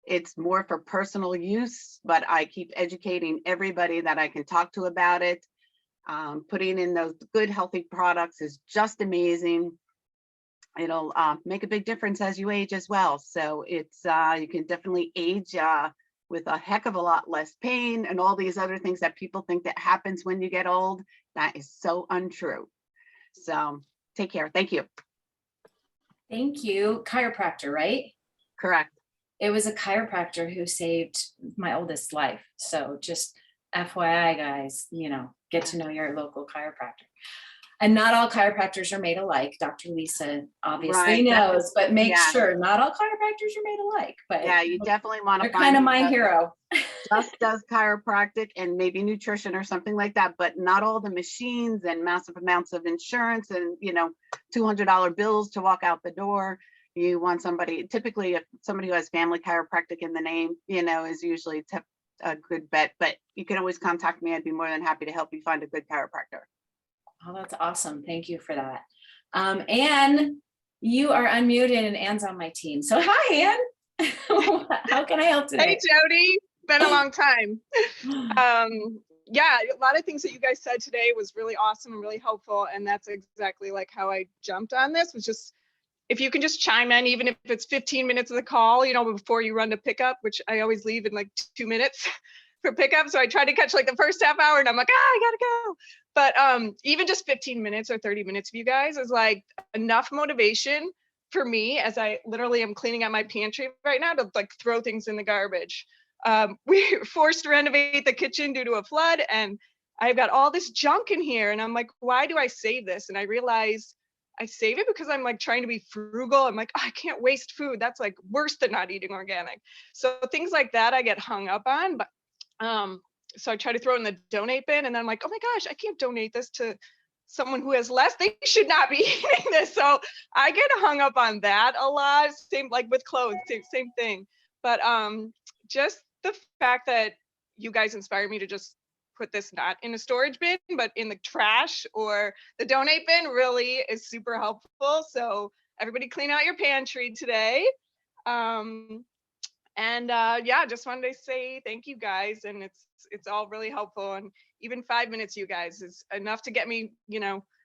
It's more for personal use, but I keep educating everybody that I can talk to about it. Putting in those good, healthy products is just amazing. It'll make a big difference as you age as well. So it's you can definitely age with a heck of a lot less pain and all these other things that people think that happens when you get old. That is so untrue. So take care. Thank you. Thank you. Chiropractor, right? Correct. It was a chiropractor who saved my oldest life. So just FYI, guys, get to know your local chiropractor. And not all chiropractors are made alike. Dr. Lisa obviously knows, but make sure not all chiropractors are made alike. But yeah, you definitely want to find kind of my hero. Just does chiropractic and maybe nutrition or something like that, but not all the machines and massive amounts of insurance and $200 bills to walk out the door. You want somebody, typically if somebody who has family chiropractic in the name, is usually a good bet, but you can always contact me. I'd be more than happy to help you find a good chiropractor. Oh, that's awesome. Thank you for that. Anne, you are unmuted and Anne's on my team. So hi, Anne. How can I help today? Hey, Jodi. Been a long time. Yeah, a lot of things that you guys said today was really awesome and really helpful. And that's exactly like how I jumped on this, was just, if you can just chime in, even if it's 15 minutes of the call, before you run to pickup, which I always leave in like 2 minutes for pickup. So I try to catch like the first half hour and I'm like, I gotta go. But even just 15 minutes or 30 minutes of you guys is like enough motivation for me, as I literally am cleaning out my pantry right now, to like throw things in the garbage. We were forced to renovate the kitchen due to a flood, and I've got all this junk in here, and I'm like, why do I save this? And I realized I save it because I'm like trying to be frugal. I'm like, I can't waste food. That's like worse than not eating organic. So things like that I get hung up on. But so I try to throw it in the donate bin, and then I'm like, oh my gosh, I can't donate this to someone who has less. They should not be eating this. So I get hung up on that a lot. Same like with clothes, same thing. But just the fact that you guys inspired me to just put this not in a storage bin, but in the trash or the donate bin really is super helpful. So everybody clean out your pantry today. Yeah, just wanted to say thank you guys. And it's all really helpful. And even 5 minutes, you guys, is enough to get me,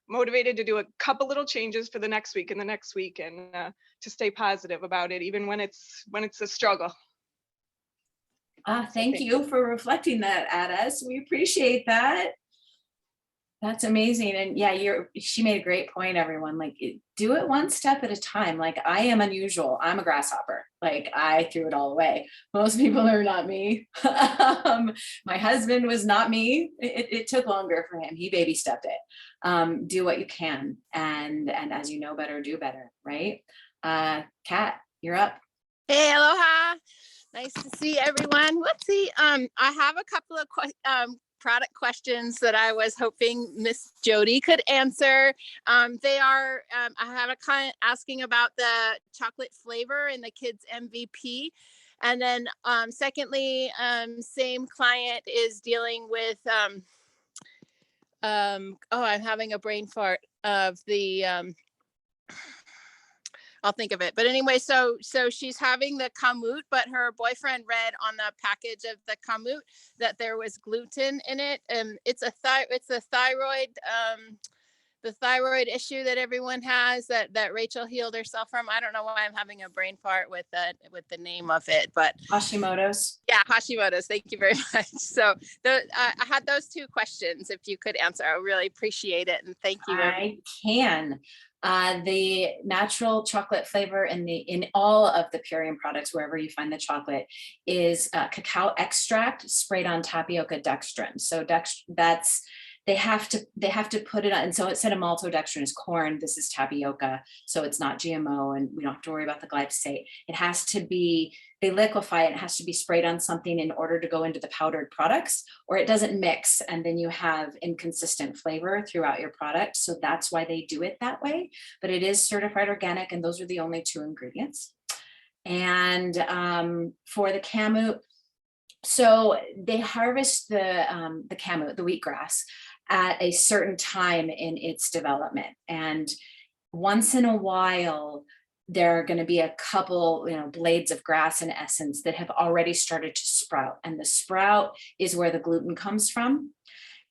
motivated to do a couple little changes for the next week and the next week, and to stay positive about it, even when it's a struggle. Thank you for reflecting that at us. We appreciate that. That's amazing. And yeah, she made a great point, everyone. Like, do it one step at a time. Like, I am unusual. I'm a grasshopper. Like, I threw it all away. Most people are not me. My husband was not me. It took longer for him. He baby stepped it. Do what you can. And as you know better, do better, right? Kat, you're up. Hey, aloha. Nice to see everyone. Whoopsie. I have a couple of product questions that I was hoping Miss Jodi could answer. They are, I have a client asking about the chocolate flavor in the kids MVP. And then secondly, same client is dealing with, I'm having a brain fart of the, I'll think of it. But anyway, so she's having the kamut, but her boyfriend read on the package of the kamut that there was gluten in it. And it's a thyroid, the thyroid issue that everyone has that Rachel healed herself from. I don't know why I'm having a brain fart with the name of it, but Hashimoto's. Yeah, Hashimoto's. Thank you very much. So I had those two questions. If you could answer, I really appreciate it. And thank you. I can. The natural chocolate flavor in all of the Purium products, wherever you find the chocolate, is cacao extract sprayed on tapioca dextrin. So that's they have to put it on. And so it said a maltodextrin is corn. This is tapioca, so it's not GMO, and we don't have to worry about the glyphosate. It has to be, they liquefy it. It has to be sprayed on something in order to go into the powdered products, or it doesn't mix, and then you have inconsistent flavor throughout your product. So that's why they do it that way. But it is certified organic, and those are the only two ingredients. And for the kamut, so they harvest the kamut, the wheatgrass, at a certain time in its development. And once in a while, there are going to be a couple, blades of grass in essence that have already started to sprout. And the sprout is where the gluten comes from.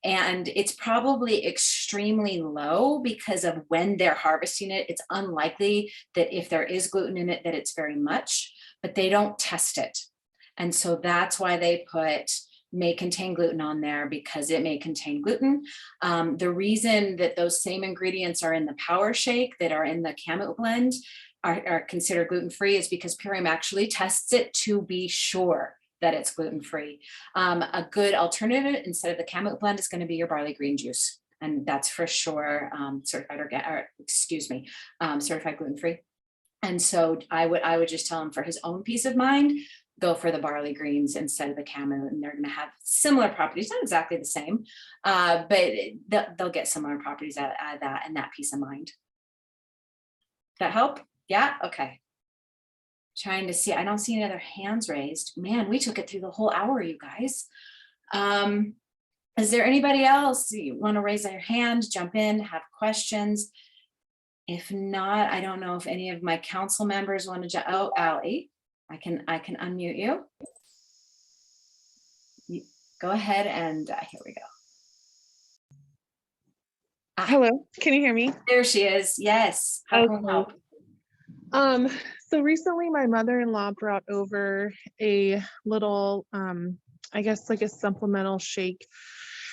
And it's probably extremely low because of when they're harvesting it. It's unlikely that if there is gluten in it, that it's very much, but they don't test it. And so that's why they put may contain gluten on there, because it may contain gluten. The reason that those same ingredients are in the power shake that are in the kamut blend are considered gluten-free is because Purium actually tests it to be sure that it's gluten-free. A good alternative instead of the kamut blend is going to be your barley green juice. And that's for sure certified gluten-free. And so I would just tell him, for his own peace of mind, go for the barley greens instead of the kamut, and they're going to have similar properties, not exactly the same, but they'll get similar properties out of that and that peace of mind. That help? Yeah. Okay. Trying to see, I don't see any other hands raised. Man, we took it through the whole hour, you guys. Is there anybody else you want to raise your hand, jump in, have questions? If not, I don't know if any of my council members want to, oh, Allie, I can unmute you. Go ahead and here we go. Hello, can you hear me? There she is. Yes. How can we help? So recently my mother-in-law brought over a little, I guess like a supplemental shake,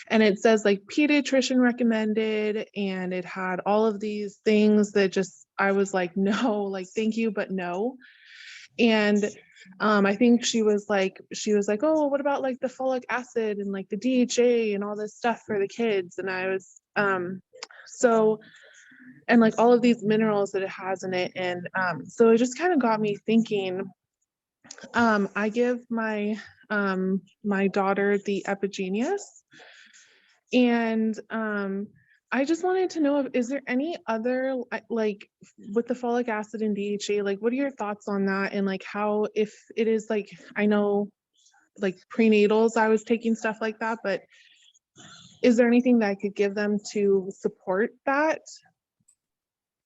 and it says like pediatrician recommended, and it had all of these things that just, I was like, no, like, thank you, but no. And I think she was like, oh, what about like the folic acid and like the DHA and all this stuff for the kids? And I was, and like all of these minerals that it has in it. And so it just kind of got me thinking. I give my my daughter the Epigenius, and I just wanted to know, is there any other, like with the folic acid and DHA, like what are your thoughts on that? And like how, if it is like, I know like prenatals, I was taking stuff like that, but is there anything that I could give them to support that?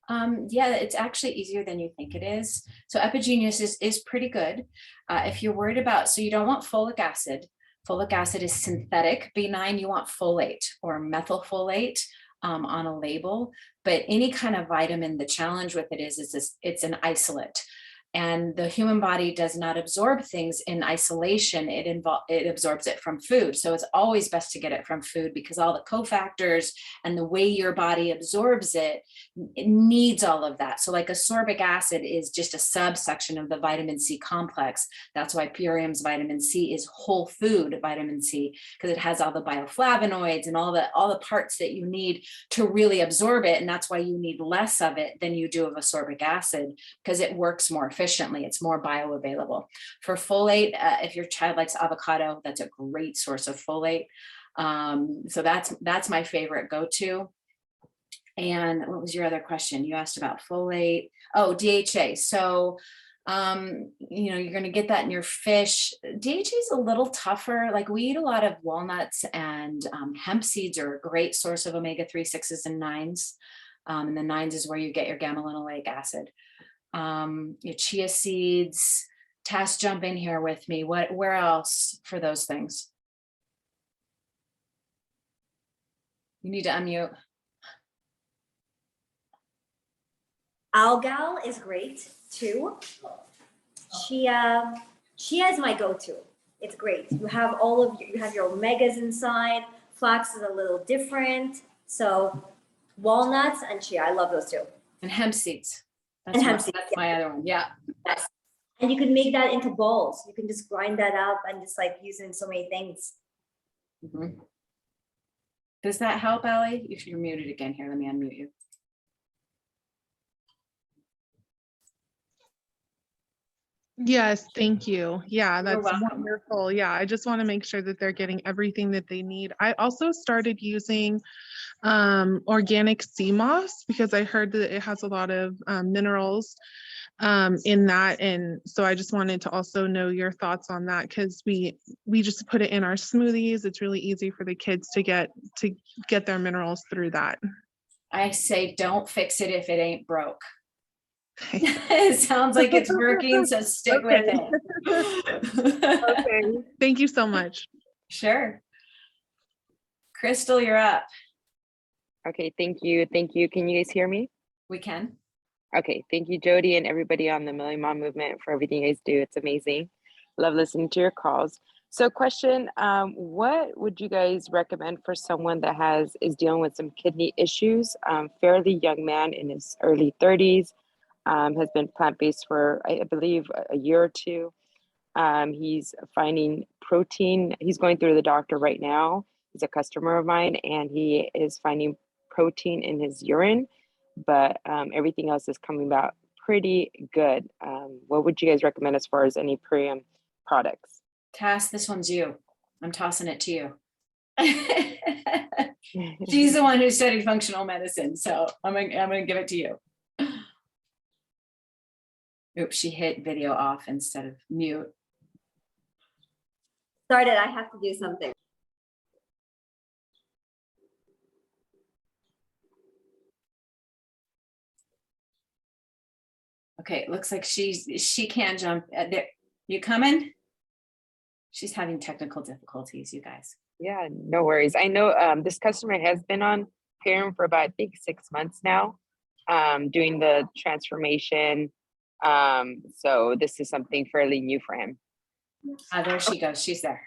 Yeah, it's actually easier than you think it is. So Epigenius is pretty good. If you're worried about, so you don't want folic acid. Folic acid is synthetic. B9, you want folate or methylfolate on a label, but any kind of vitamin, the challenge with it is it's an isolate. And the human body does not absorb things in isolation. It absorbs it from food. So it's always best to get it from food, because all the cofactors and the way your body absorbs it needs all of that. So like ascorbic acid is just a subsection of the vitamin C complex. That's why Purium's vitamin C is whole food vitamin C, because it has all the bioflavonoids and all the parts that you need to really absorb it. And that's why you need less of it than you do of ascorbic acid, because it works more efficiently. It's more bioavailable. For folate, if your child likes avocado, that's a great source of folate. So that's my favorite go-to. And what was your other question? You asked about folate. Oh, DHA. So, you know, you're going to get that in your fish. DHA is a little tougher. Like we eat a lot of walnuts, and hemp seeds are a great source of omega-3, 6s, and 9s. And the 9s is where you get your gamma-linolenic acid. Your chia seeds. Tass, jump in here with me. Where else for those things? You need to unmute. Algal is great too. Chia is my go-to. It's great. You have you have your omegas inside. Flax is a little different. So walnuts and chia, I love those two. And hemp seeds. That's my other one. Yeah. Yes. And you can make that into balls. You can just grind that up and just like use it in so many things. Mm-hmm. Does that help, Allie? If you're muted again here, let me unmute you. Yes, thank you. Yeah, that's wonderful. Yeah, I just want to make sure that they're getting everything that they need. I also started using organic Cmos, because I heard that it has a lot of minerals in that, and so I just wanted to also know your thoughts on that, because we just put it in our smoothies. It's really easy for the kids to get their minerals through that. I say don't fix it if it ain't broke. It sounds like it's working, so stick with it. Okay, thank you so much. Sure. Crystal, you're up. Okay, thank you. Thank you. Can you guys hear me? We can. Okay, thank you, Jodi, and everybody on the Million Mom Movement for everything you guys do. It's amazing. Love listening to your calls. So question, what would you guys recommend for someone that is dealing with some kidney issues? Fairly young man in his early 30s, has been plant-based for, I believe, a year or two. He's finding protein. He's going through the doctor right now. He's a customer of mine, and he is finding protein in his urine, but everything else is coming out pretty good. What would you guys recommend as far as any Purium products? Tass, this one's you. I'm tossing it to you. She's the one who studied functional medicine, so I'm gonna give it to you. Oops, she hit video off instead of mute. Started, I have to do something. Okay, it looks like she can't jump. There, you coming? She's having technical difficulties, you guys. Yeah, no worries. I know this customer has been on Pyram for about, I think, 6 months now, doing the transformation. So this is something fairly new for him. There she goes. She's there.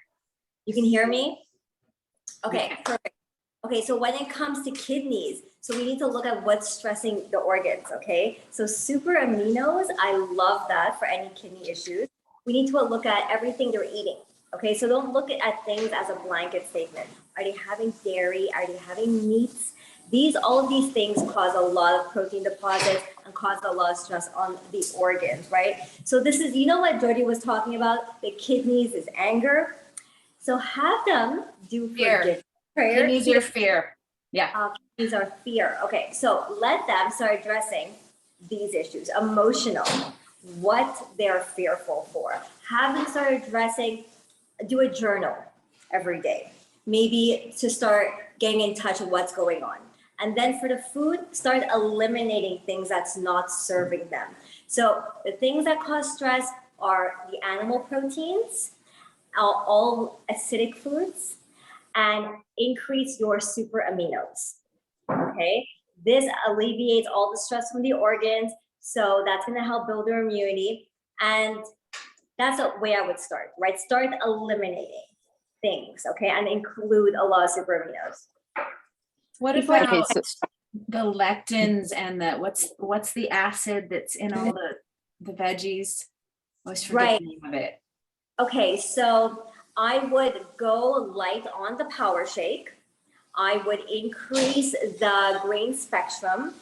You can hear me? Okay, Okay. perfect. Okay, so when it comes to kidneys, so we need to look at what's stressing the organs, okay? So super aminos, I love that for any kidney issues. We need to look at everything they're eating, okay? So don't look at things as a blanket statement. Are they having dairy? Are they having meats? All of these things cause a lot of protein deposits and cause a lot of stress on the organs, right? So this is, you know what Jodi was talking about? The kidneys is anger. So have them do forgiveness prayer. Kidneys are fear. Yeah. Kidneys are fear. Okay, so let them start addressing these issues, emotional, what they're fearful for. Have them start addressing, do a journal every day, maybe to start getting in touch with what's going on. And then for the food, start eliminating things that's not serving them. So the things that cause stress are the animal proteins, all acidic foods, and increase your super aminos, okay? This alleviates all the stress from the organs, so that's gonna help build their immunity, and that's the way I would start, right? Start eliminating things, okay, and include a lot of super aminos. What about the lectins and the, what's the acid that's in all the veggies? I always forget the name of it. Okay, so I would go light on the power shake. I would increase the green spectrum,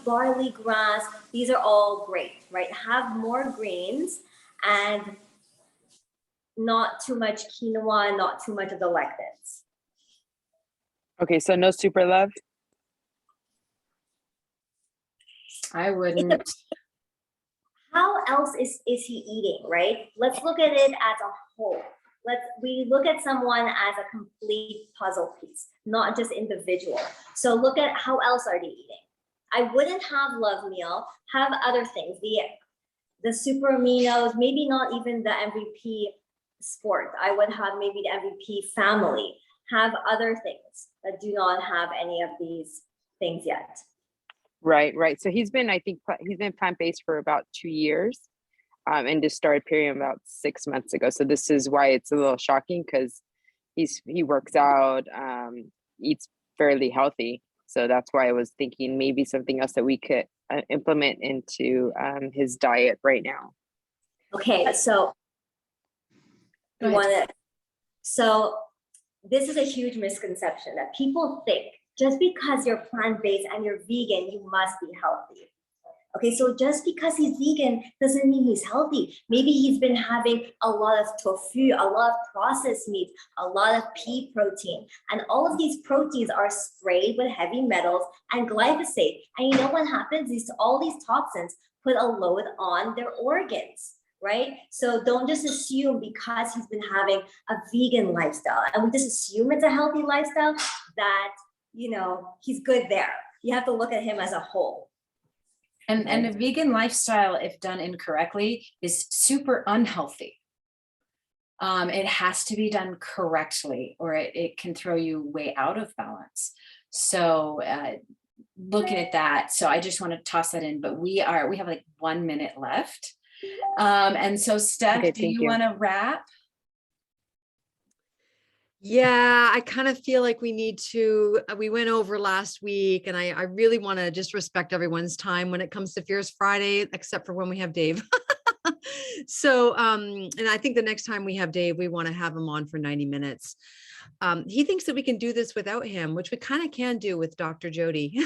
barley grass. These are all great, right? Have more greens and not too much quinoa, not too much of the lectins. Okay, so no super love? I wouldn't. How else is he eating, right? Let's look at it as a whole. We look at someone as a complete puzzle piece, not just individual. So look at how else are they eating. I wouldn't have love meal, have other things, the super aminos, maybe not even the MVP sport. I would have maybe the MVP family, have other things that do not have any of these things yet. Right. So I think he's been plant-based for about 2 years. And just started Pyram about 6 months ago. So this is why it's a little shocking, because he works out, eats fairly healthy. So that's why I was thinking maybe something else that we could implement into his diet right now. Okay, so this is a huge misconception that people think just because you're plant-based and you're vegan, you must be healthy. Okay, so just because he's vegan doesn't mean he's healthy. Maybe he's been having a lot of tofu, a lot of processed meat, a lot of pea protein, and all of these proteins are sprayed with heavy metals and glyphosate. And you know what happens? All these toxins put a load on their organs, right? So don't just assume because he's been having a vegan lifestyle and we just assume it's a healthy lifestyle that, he's good there. You have to look at him as a whole. And a vegan lifestyle, if done incorrectly, is super unhealthy. It has to be done correctly, or it can throw you way out of balance. So looking at that, so I just want to toss that in, but we have like 1 minute left. And so Steph, okay, do you want to wrap? Yeah, I kind of feel like we need to, we went over last week, and I really want to just respect everyone's time when it comes to Fierce Friday, except for when we have Dave. So, and I think the next time we have Dave, we want to have him on for 90 minutes. He thinks that we can do this without him, which we kind of can do with Dr. Jodi.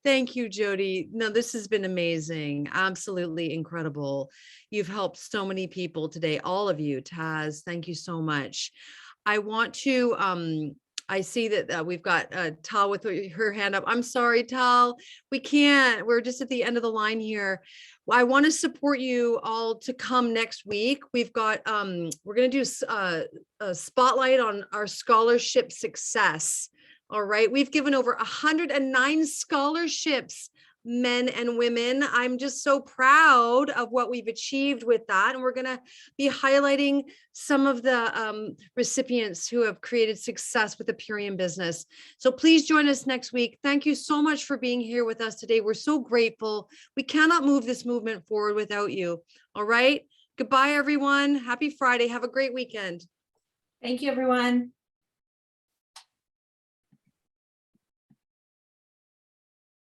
Thank you, Jodi. No, this has been amazing. Absolutely incredible. You've helped so many people today. All of you, Taz, thank you so much. I want to I see that we've got Tal with her hand up. I'm sorry, Tal. We can't. We're just at the end of the line here. Well, I want to support you all to come next week. We've got, we're going to do a spotlight on our scholarship success. All right. We've given over 109 scholarships, men and women. I'm just so proud of what we've achieved with that. And we're going to be highlighting some of the recipients who have created success with the Purium business. So please join us next week. Thank you so much for being here with us today. We're so grateful. We cannot move this movement forward without you. All right. Goodbye, everyone. Happy Friday. Have a great weekend. Thank you, everyone.